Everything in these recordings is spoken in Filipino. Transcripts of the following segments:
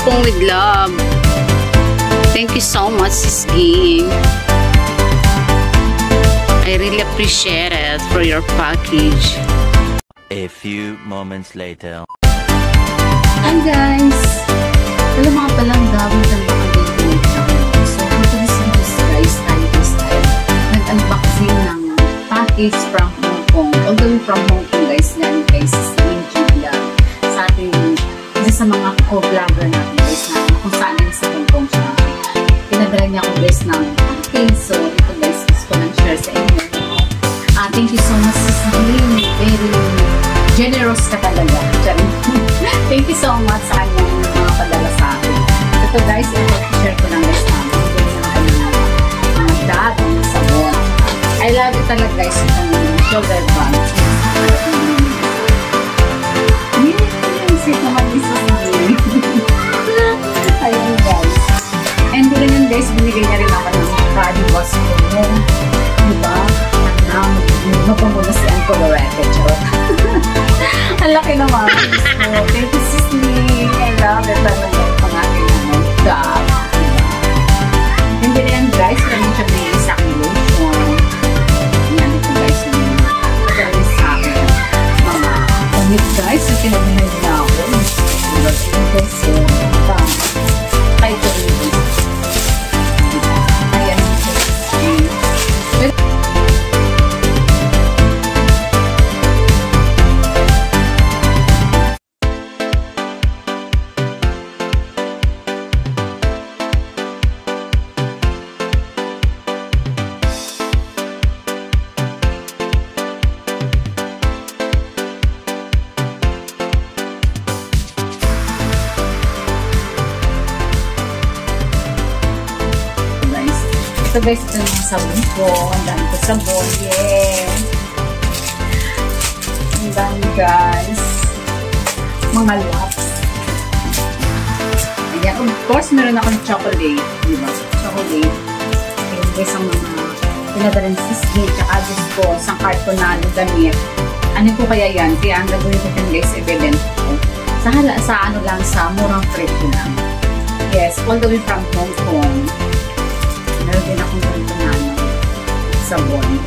Kong with love. Thank you so much, Sis Ging. I really appreciate it for your package. A few moments later. Hi guys! Wala mga palang gawin ng mga dating channel. So, ito is guys, tayo nag-unboxing ng package from Hong Kong. All the way from Hong Kong guys, yan guys, sa vlog. Sa ating, isa sa mga co-vlogger natin guys, na kung saan sa Hong Kong siya. Pinadala niya ako guys ng package. So, ito guys, gusto ko nang share sa inyo. Thank you so much, Sis Lee. Very generous ka talaga. Thank you so much sa kanyang mga padala sa akin. Ito guys, i-share ko lang guys namin. Mga dad, mga sabon. I love it talaga guys, itong shoulder band. Sweet naman ni Sis Lee. Ayun guys. And doon yun guys, binigay niya rin ako ng body wash ko. Diba? Mapango na si Uncle Lorette. Ang laki naman. So, thank you, Sis Lee. I love it. Talaga yung pangating dog. Hindi na yan, guys. Kami siya may isang lotion. Yan ito, guys. Pagkali sa akin. Mga damit, guys. So, kinabinay na ako. Guys, so, kahit ito rin. Ayan. So guys, ito yung sabon ko. Ang dami ko sabon. Yeah! Ang dami guys. Mga laps. Ayan. Of course, meron akong chocolate. Diba? Chocolate. Ayan guys, ang mga pinadala ng Sis Lee. Tsaka Diyos ko, isang kartonado damit. Ano ko kaya yan? Kaya ang gagawin ko din guys, i-bebent ko. Sa ano lang, sa murang presyo lang. Yes, all the way from Hong Kong. Meron din akong ganito na sabon.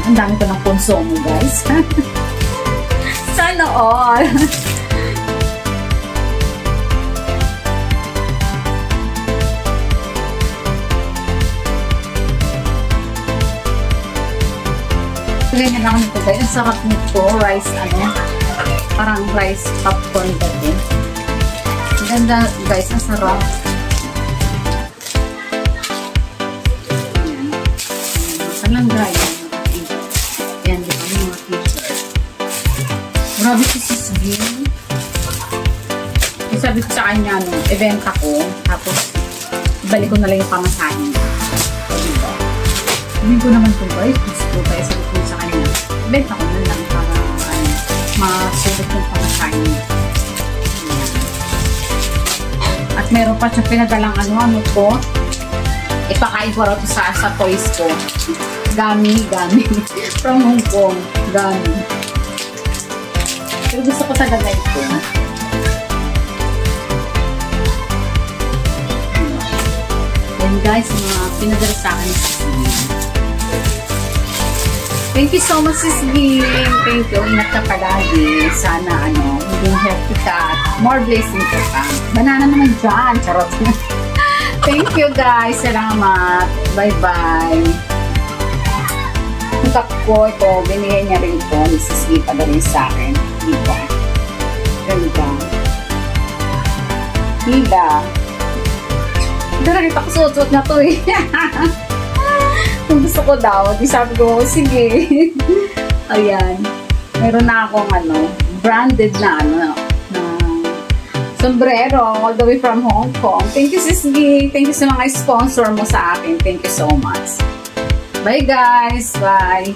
Ang dami ko ng konsumo, guys. Sana all! Ganyan ako nito, guys. Ang sarap nito. Rice, parang rice popcorn dati. Ang ganda, guys. Ang sarap. Lang dry. Yan, di ba? Mga t-shirt. Grabe si Sis Lee. Sabi ko sa kanya, event ako. Tapos, balik ko na lang yung pamasahin. Diba? Sabihin ko naman ito, guys. Gusto kaya sabi ko sa kanya. Event ako na lang para masulit yung pamasahin. At meron pa siya pinadalang ano ko. Ipakain ko rin sa toys ko. Gami. From Hong Kong. Gami. Pero gusto ko talaga ito. Yan guys, mga pinadala sa akin ni Sis Lee. Thank you so much, Sis Lee. Thank you. Ingat ka palagi. Sana, maging healthy ka at more blessing ka pa. Banana naman dyan. Charot. Thank you guys. Salamat. Bye-bye. Ang kap ko ito, binigay niya rin ito. Ni Sis Lee pa rin sa akin. Dito. Ganda. Hila. Ito nakita ko suot na ito eh. Kung gusto ko daw, di sabi ko, sige. Ayan. Meron na akong branded na sombrero all the way from Hong Kong. Thank you, Sis Lee. Thank you sa mga sponsor mo sa akin. Thank you so much. Bye, guys. Bye.